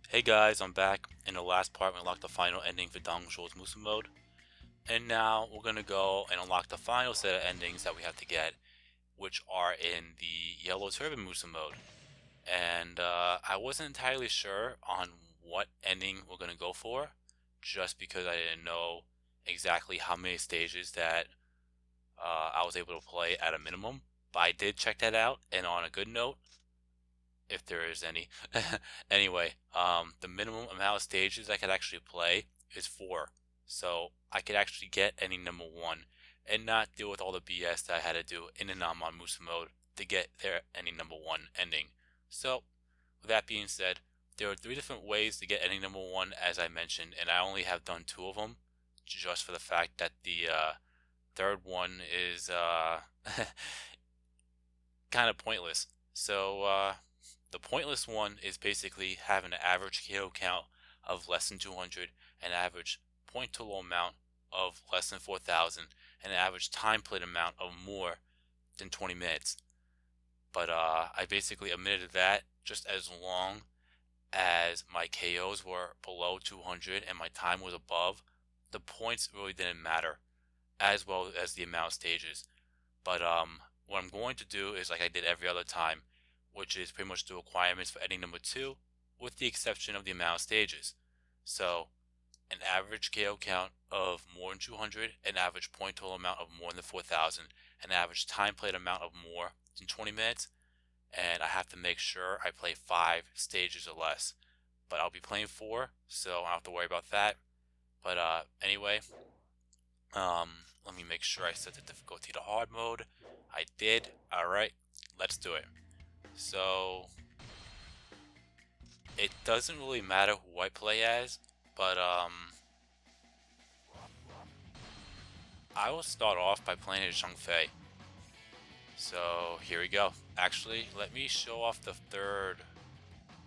Hey guys, I'm back. In the last part, we unlocked the final ending for Dongzhuo's Musou Mode. And now we're going to go and unlock the final set of endings that we have to get, which are in the Yellow Turbans Musou Mode. And I wasn't entirely sure on what ending we're going to go for, just because I didn't know exactly how many stages that I was able to play at a minimum. But I did check that out, and on a good note, if there is any. Anyway, the minimum amount of stages I could actually play is 4. So I could actually get any number 1 and not deal with all the BS that I had to do in and on Musou mode to get there any number 1 ending. So, with that being said, there are 3 different ways to get any number 1 as I mentioned, and I only have done 2 of them just for the fact that the third one is kind of pointless. So, the pointless one is basically having an average KO count of less than 200, an average point total amount of less than 4,000, and an average time played amount of more than 20 minutes. But I basically omitted that just as long as my KOs were below 200 and my time was above. The points really didn't matter, as well as the amount of stages. But what I'm going to do is like I did every other time, which is pretty much the requirements for ending number 2, with the exception of the amount of stages. So, an average KO count of more than 200, an average point total amount of more than 4,000, an average time played amount of more than 20 minutes, and I have to make sure I play 5 stages or less. But I'll be playing 4, so I don't have to worry about that. But anyway, let me make sure I set the difficulty to hard mode. I did. Alright, let's do it. So, it doesn't really matter who I play as, but I will start off by playing as Zhang Fei. So, here we go. Actually, let me show off the third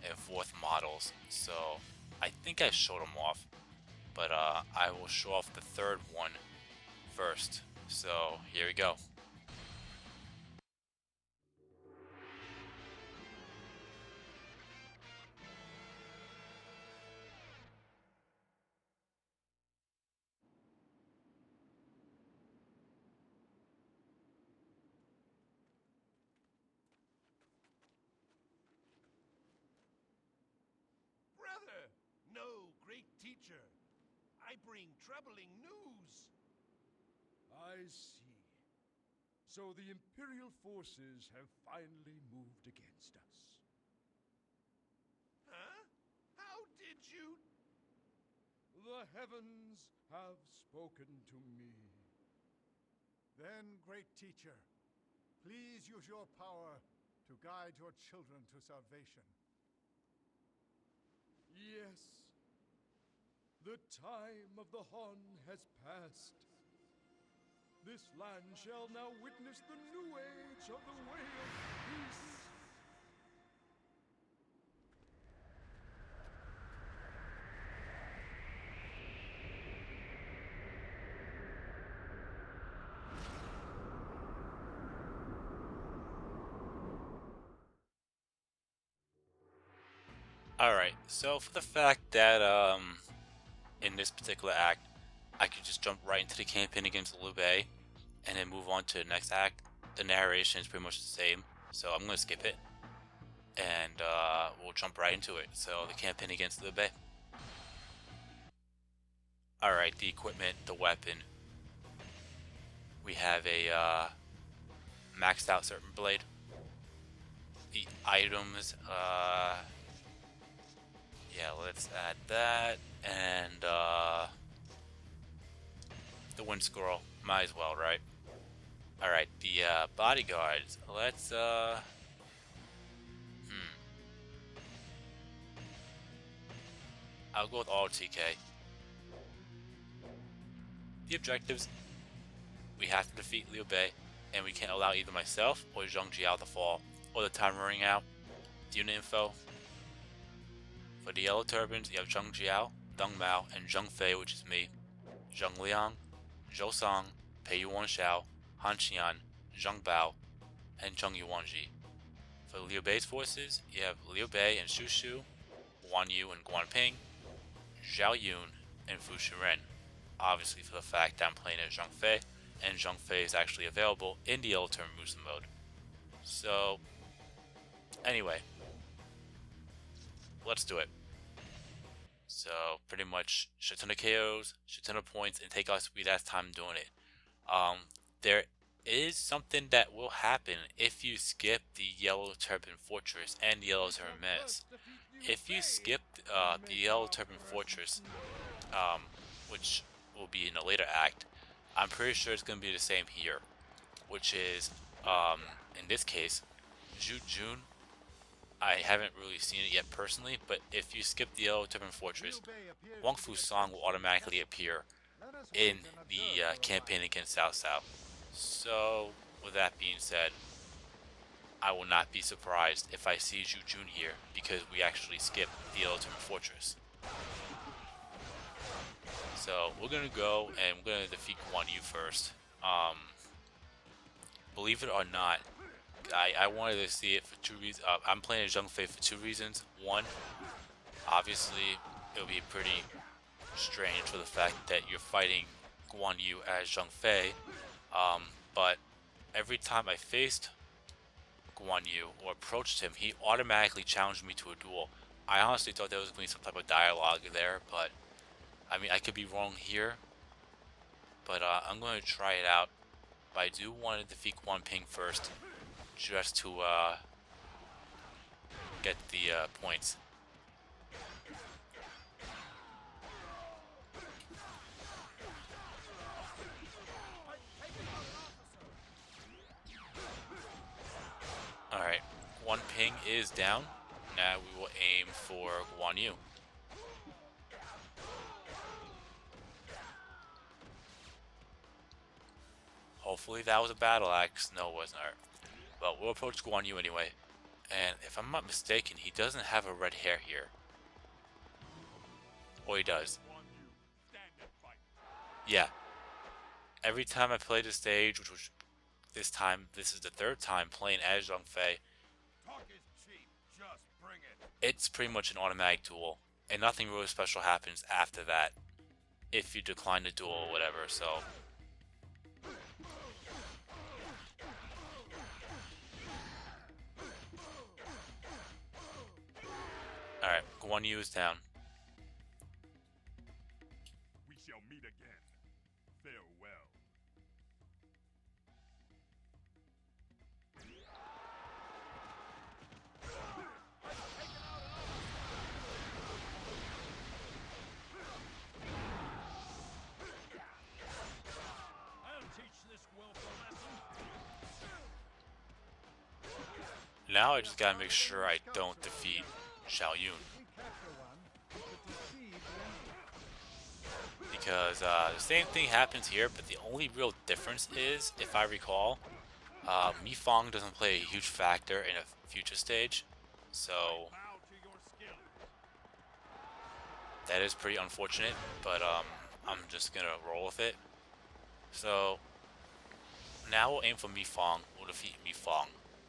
and fourth models. So, I think I showed them off, but I will show off the third one first. So, here we go. Brother! No, great teacher. I bring troubling news. I see. So the Imperial forces have finally moved against us. Huh? How did you... The heavens have spoken to me. Then, great teacher, please use your power to guide your children to salvation. Yes. The time of the Han has passed. This land shall now witness the new age of the way of peace. Alright, so for the fact that in this particular act, I could just jump right into the campaign against Liu Bei and then move on to the next act. The narration is pretty much the same, so I'm going to skip it and we'll jump right into it. So the campaign against Liu Bei. Alright, the equipment, the weapon. We have a maxed out serpent blade. The items, yeah, let's add that, and the wind squirrel, might as well, right? Alright, the bodyguards, let's I'll go with all TK. The objectives, we have to defeat Liu Bei, and we can't allow either myself or Zhang Jiao to fall, or the time running out. The unit info, for the Yellow Turbans, you have Zhang Jiao, Deng Mao, and Zhang Fei, which is me, Zhang Liang, Zhou Song, Pei Yuan Xiao, Han Qian, Zhang Bao, and Zheng Yuanji. For Liu Bei's forces, you have Liu Bei and Shu Shu, Guan Yu and Guan Ping, Zhao Yun, and Fu Shiren. Obviously, for the fact that I'm playing as Zhang Fei, and Zhang Fei is actually available in the Yellow Turbans Musou Mode. So, anyway, let's do it. So, pretty much shit ton of KOs, shit ton of points, and take out speed as time doing it. There is something that will happen if you skip the Yellow Turban Fortress and the Yellow Turban Mess. If you skip the Yellow Turban Fortress, which will be in a later act, I'm pretty sure it's going to be the same here, which is, in this case, Zhu Jun. I haven't really seen it yet personally, but if you skip the Yellow Turbans Fortress, Wang Fu Song will automatically appear in the campaign against Cao Cao. So, with that being said, I will not be surprised if I see Zhu Jun here, because we actually skip the Yellow Turbans Fortress. So, we're going to go and we're going to defeat Guan Yu first. Believe it or not, I wanted to see it for two reasons. I'm playing as Zhang Fei for two reasons. One, obviously, it'll be pretty strange for the fact that you're fighting Guan Yu as Zhang Fei. But every time I faced Guan Yu or approached him, he automatically challenged me to a duel. I honestly thought there was going to be some type of dialogue there, but I mean, I could be wrong here. But I'm going to try it out. But I do want to defeat Guan Ping first, just to get the points. Alright, Guan Ping is down. Now we will aim for Guan Yu. Hopefully that was a battle axe. No, it wasn't. Alright. But we'll approach Guan Yu anyway. And if I'm not mistaken, he doesn't have a red hair here. Or he does. Yeah. Every time I play the stage, which was this time, this is the third time playing as Zhang Fei, it's pretty much an automatic duel. And nothing really special happens after that if you decline the duel or whatever, so... Alright, Guan Yu is down. We shall meet again. Farewell. I'll teach this wolf a lesson. Now I just gotta make sure I don't defeat Zhao Yun. Because the same thing happens here, but the only real difference is, if I recall, Mi Fong doesn't play a huge factor in a future stage. So Bow to your skill. that is pretty unfortunate, but I'm just gonna roll with it. So now we'll aim for Mi Fong. We'll defeat Mi Fong,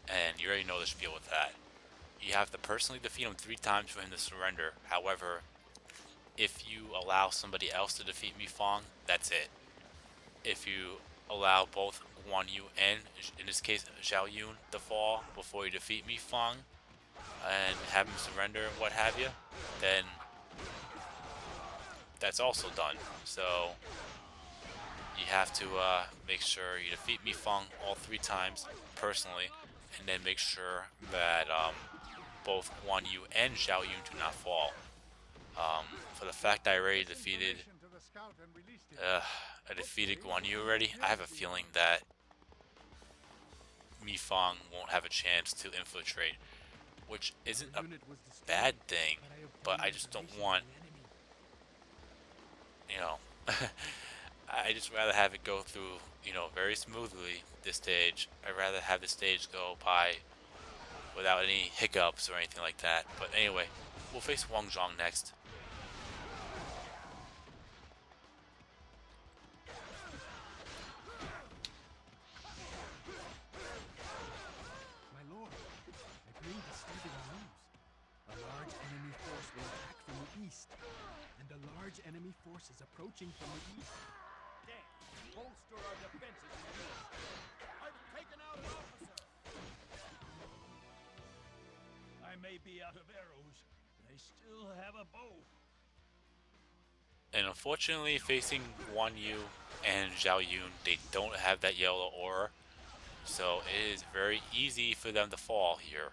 and you already know the spiel with that. You have to personally defeat him 3 times for him to surrender. However, if you allow somebody else to defeat Mi Fong, that's it. If you allow both Guan Yu and, in this case, Zhao Yun to fall before you defeat Mi Fong and have him surrender and what have you, then that's also done. So you have to make sure you defeat Mi Fong all 3 times personally, and then make sure that both Guan Yu and Zhao Yun do not fall. For the fact I already defeated Guan Yu already, I have a feeling that Mi Fong won't have a chance to infiltrate, which isn't a bad thing, but I just don't want, you know, I just rather have it go through, you know, very smoothly, this stage. I'd rather have the stage go by without any hiccups or anything like that. But anyway, we'll face Wang Zhong next. My lord, I bring disturbing news. A large enemy force will large enemy forces approaching from the east. Damn. Bolster our defenses in the east. I've taken out an officer. I may be out of arrows, but I still have a bow. And unfortunately, facing Guan Yu and Zhao Yun, they don't have that yellow aura, so it is very easy for them to fall here.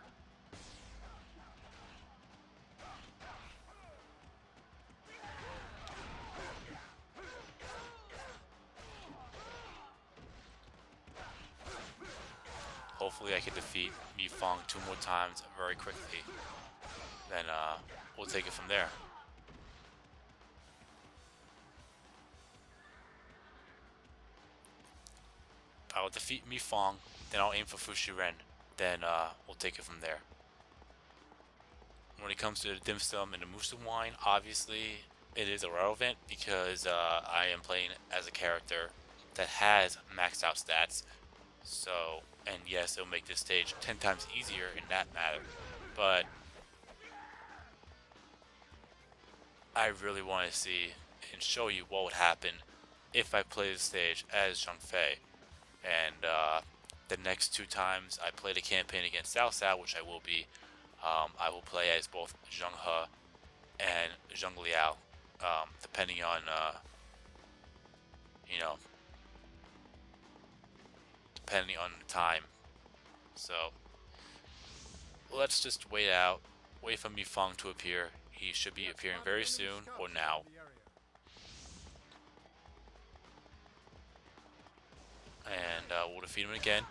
Hopefully I can defeat Mi Fang 2 more times very quickly. Then we'll take it from there. I'll defeat Mi Fang, then I'll aim for Fu Shiren. Then we'll take it from there. When it comes to the dim sum and the Musou wine, obviously it is irrelevant because I am playing as a character that has maxed out stats. So, and yes, it'll make this stage 10 times easier in that matter. But I really want to see and show you what would happen if I play the stage as Zhang Fei. And the next 2 times I play the campaign against Cao Cao, which I will be, I will play as both Zheng He and Zheng Liao, depending on, you know, depending on the time. So let's just wait for Mi Fang to appear. He should be appearing very soon or now. And we'll defeat him again.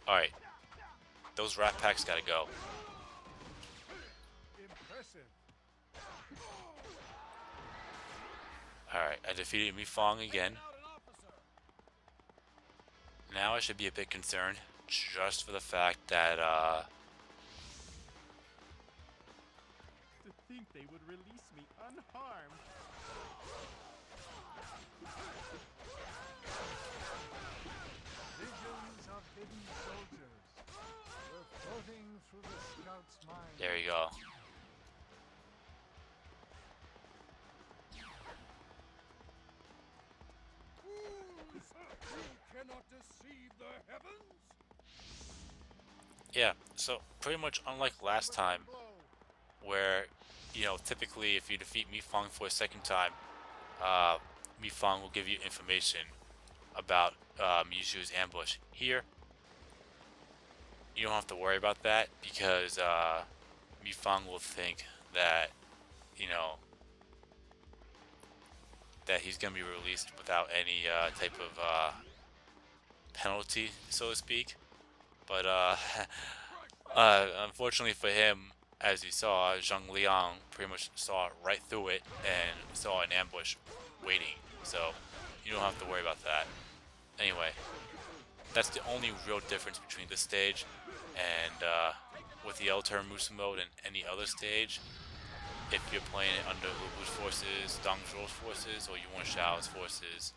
Alright. Those rat packs gotta go. Impressive. Alright, I defeated Mi Fang again. Now I should be a bit concerned, just for the fact that, To think they would release me unharmed. Visions of hidden soldiers were floating through the scout's mind. there you go. You cannot deceive the heavens? Yeah, so pretty much unlike last time, where, you know, typically if you defeat Mi Fang for a second time, Mi Fang will give you information about Mishu's ambush. Here, you don't have to worry about that because Mi Fang will think that, you know, that he's going to be released without any type of penalty, so to speak. But unfortunately for him, as you saw, Zheng Liang pretty much saw right through it and saw an ambush waiting. So you don't have to worry about that. Anyway, that's the only real difference between this stage and with the Yellow Turbans Musou Mode and any other stage. If you're playing it under Lu Bu's forces, Dong Zhuo's forces, or you want Xiao's forces.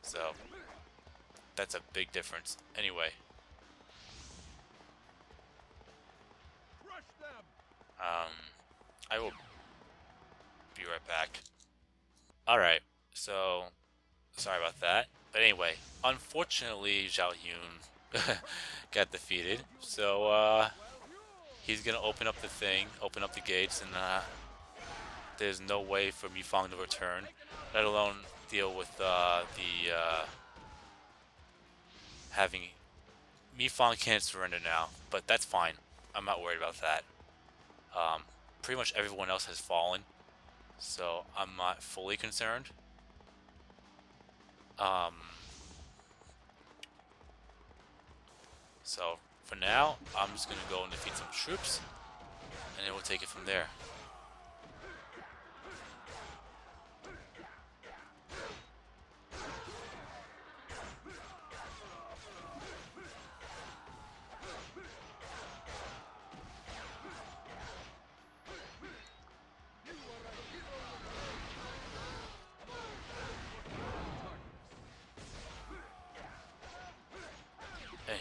So that's a big difference. Anyway. Crush them. I will be right back. Alright, so sorry about that. But anyway, unfortunately Zhao Yun got defeated. So he's gonna open up the thing, open up the gates, and there's no way for Mi Fang to return, let alone deal with having Mi Fang can't surrender now, but that's fine. I'm not worried about that. Pretty much everyone else has fallen, so I'm not fully concerned. So for now, I'm just gonna go and defeat some troops, and then we'll take it from there.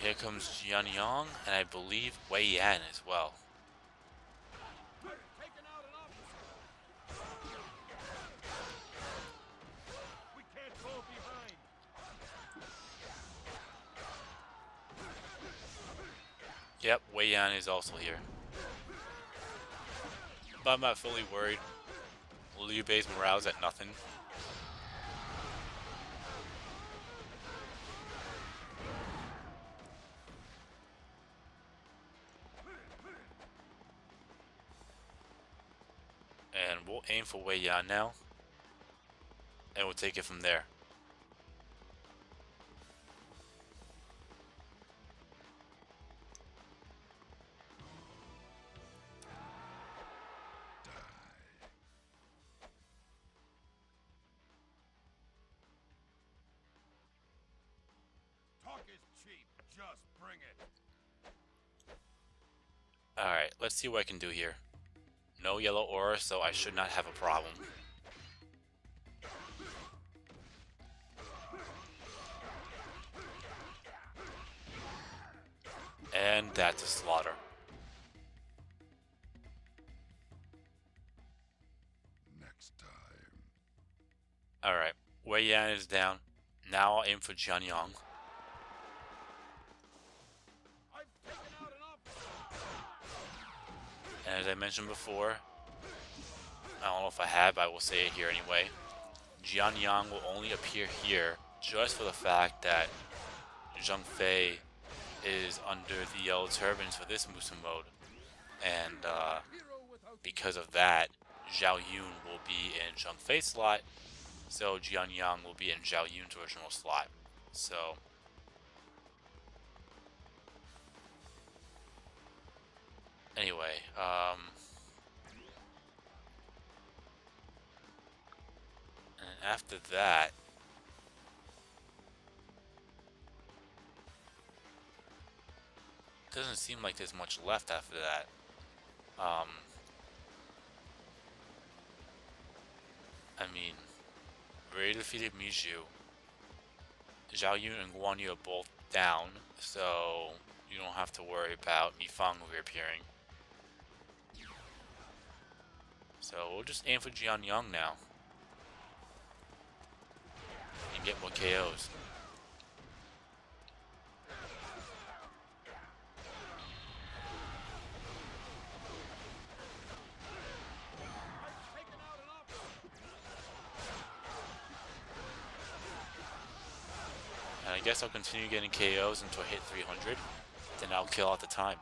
here comes Jian Yang, and I believe Wei Yan as well. I've taken out an officer. We can't fall behind. Yep, Wei Yan is also here. But I'm not fully worried. Liu Bei's morale's at nothing. And we'll aim for Wei Yan now. And we'll take it from there. Talk is cheap. Just bring it. Alright, let's see what I can do here. No yellow aura, so I should not have a problem. And that's a slaughter. Next time. Alright, Wei Yan is down. Now I'll aim for Jian Yang. I've taken out an officer. And as I mentioned before, I don't know if I have, but I will say it here anyway. Jian Yang will only appear here just for the fact that Zheng Fei is under the Yellow Turbans for this Musou mode. And because of that, Zhao Yun will be in Zheng Fei's slot, so Jian Yang will be in Zhao Yun's original slot. So anyway, and after that, doesn't seem like there's much left after that. I mean, Ray defeated Miju. Zhao Yun and Guan Yu are both down, so you don't have to worry about Mi Fang reappearing. So we'll just aim for Jian Yang now. And get more KOs. I've taken out an officer. And I guess I'll continue getting KOs until I hit 300. Then I'll kill out the time.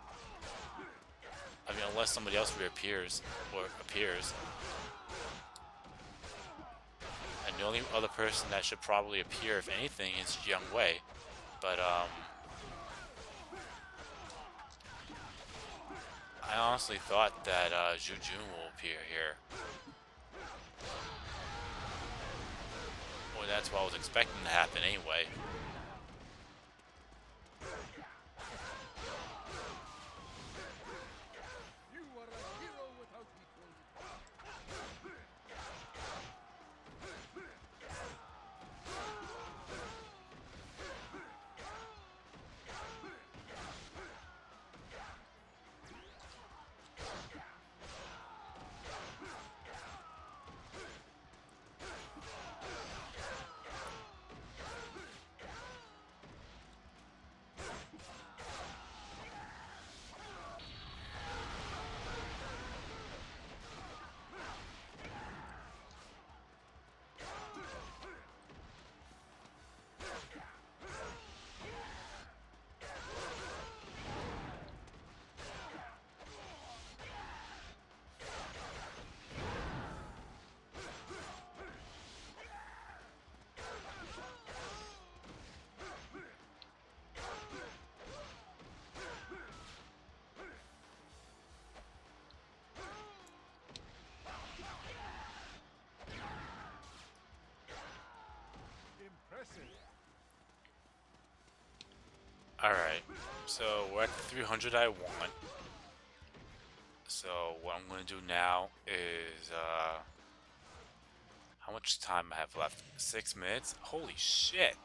I mean, unless somebody else reappears or appears. And the only other person that should probably appear, if anything, is Jiang Wei. But I honestly thought that Zhu Jun will appear here. Well, that's what I was expecting to happen anyway. You are a hero without equal. Impressive. Alright, so we're at the 300 I want. So what I'm going to do now is, how much time I have left? 6 minutes? Holy shit!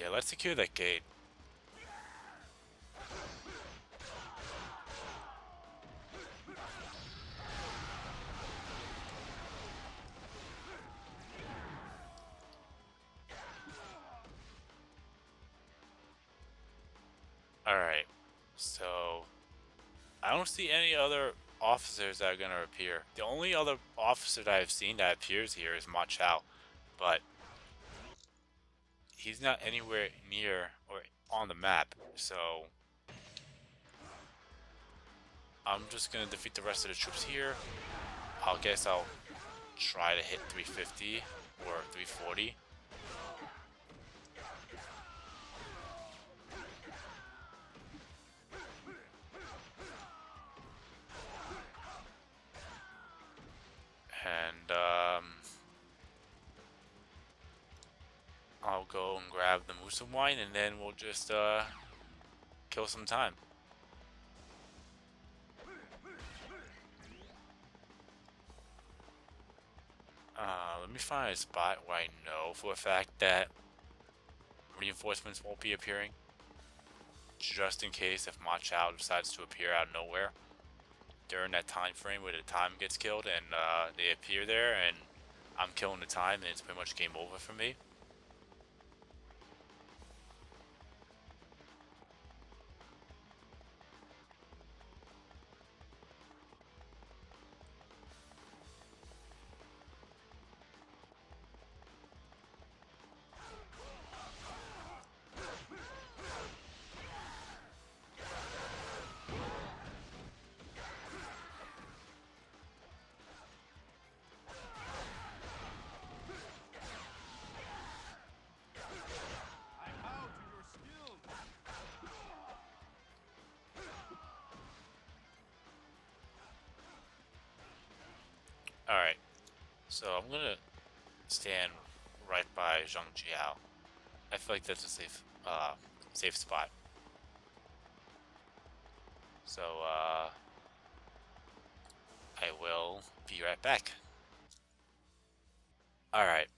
Yeah, let's secure that gate. Alright, so I don't see any other officers that are gonna appear. The only other officer that I've seen that appears here is Ma Chao, but he's not anywhere near or on the map, so I'm just gonna defeat the rest of the troops here. I guess I'll try to hit 350 or 340. And I'll go and grab the Musou wine, and then we'll just kill some time. Let me find a spot where I know for a fact that reinforcements won't be appearing, just in case if Ma Chao decides to appear out of nowhere during that time frame where the time gets killed, and they appear there and I'm killing the time, and it's pretty much game over for me. I bow to your skill. Alright, so I'm gonna stand right by Zhang Jiao. I feel like that's a safe spot. So, I will be right back. Alright,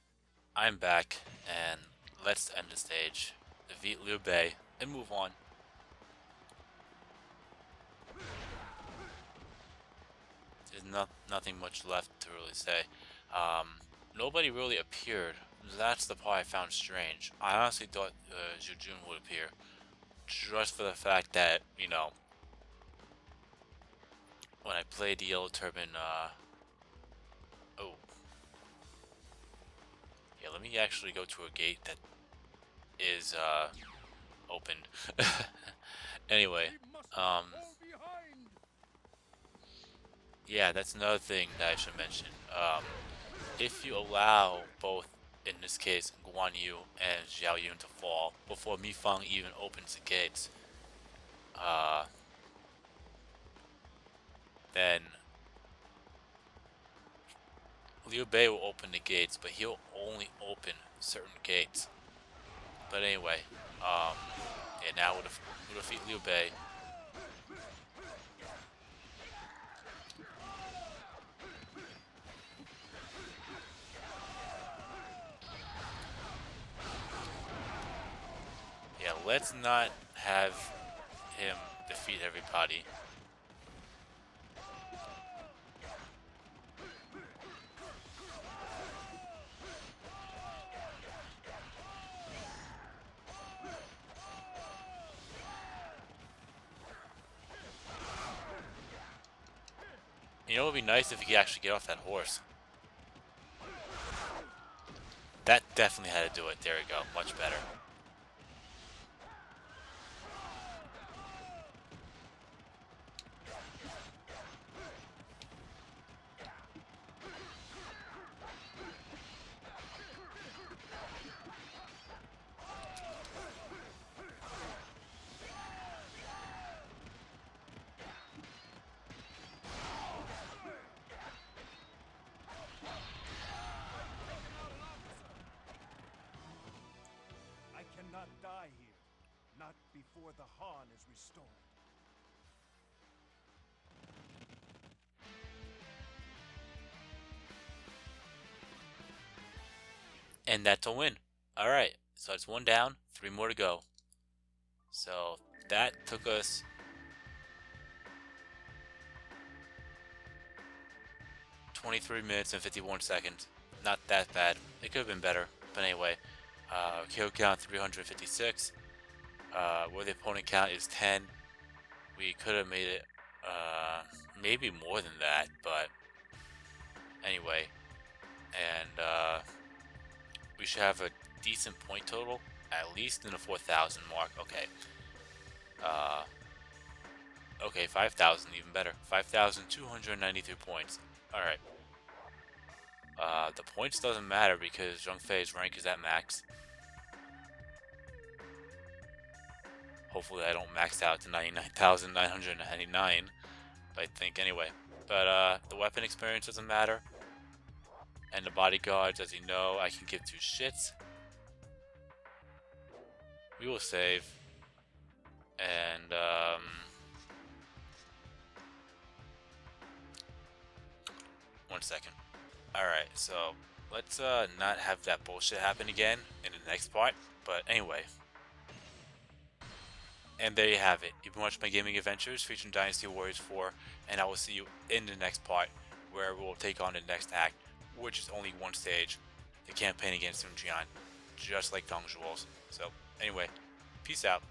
I'm back, and let's end the stage, defeat Liu Bei, and move on. There's nothing much left to really say. Nobody really appeared. That's the part I found strange. I honestly thought Zhu Jun would appear, just for the fact that, you know, when I played the Yellow Turban, oh. Yeah, let me actually go to a gate that is, opened. Anyway, We must fall behind. yeah, that's another thing that I should mention. If you allow both, in this case, Guan Yu and Zhao Yun to fall before Mi Fang even opens the gates, then Liu Bei will open the gates, but he'll only open certain gates. But anyway, yeah, now we'll defeat Liu Bei. Yeah, let's not have him defeat everybody. You know, it would be nice if he could actually get off that horse. That definitely had to do it. There we go. Much better. I cannot die here, not before the Han is restored. And that's a win. Alright, so it's one down, 3 more to go. So that took us 23 minutes and 51 seconds. Not that bad. It could have been better. But anyway, kill count 356. Where the opponent count is 10. We could have made it maybe more than that, but anyway. And we should have a decent point total, at least in the 4,000 mark. Okay. Okay, 5,000, even better. 5,293 points. Alright. The points doesn't matter because Zhang Fei's rank is at max. Hopefully I don't max out to 99,999. I think anyway. But the weapon experience doesn't matter. And the bodyguards, as you know, I can give two shits. We will save. And 1 second. Alright, so let's not have that bullshit happen again in the next part. But anyway. And there you have it. You've been watching my gaming adventures featuring Dynasty Warriors 4, and I will see you in the next part where we will take on the next act, which is only one stage, the campaign against Sun Jian, just like Dong Zhuo's. So anyway, peace out.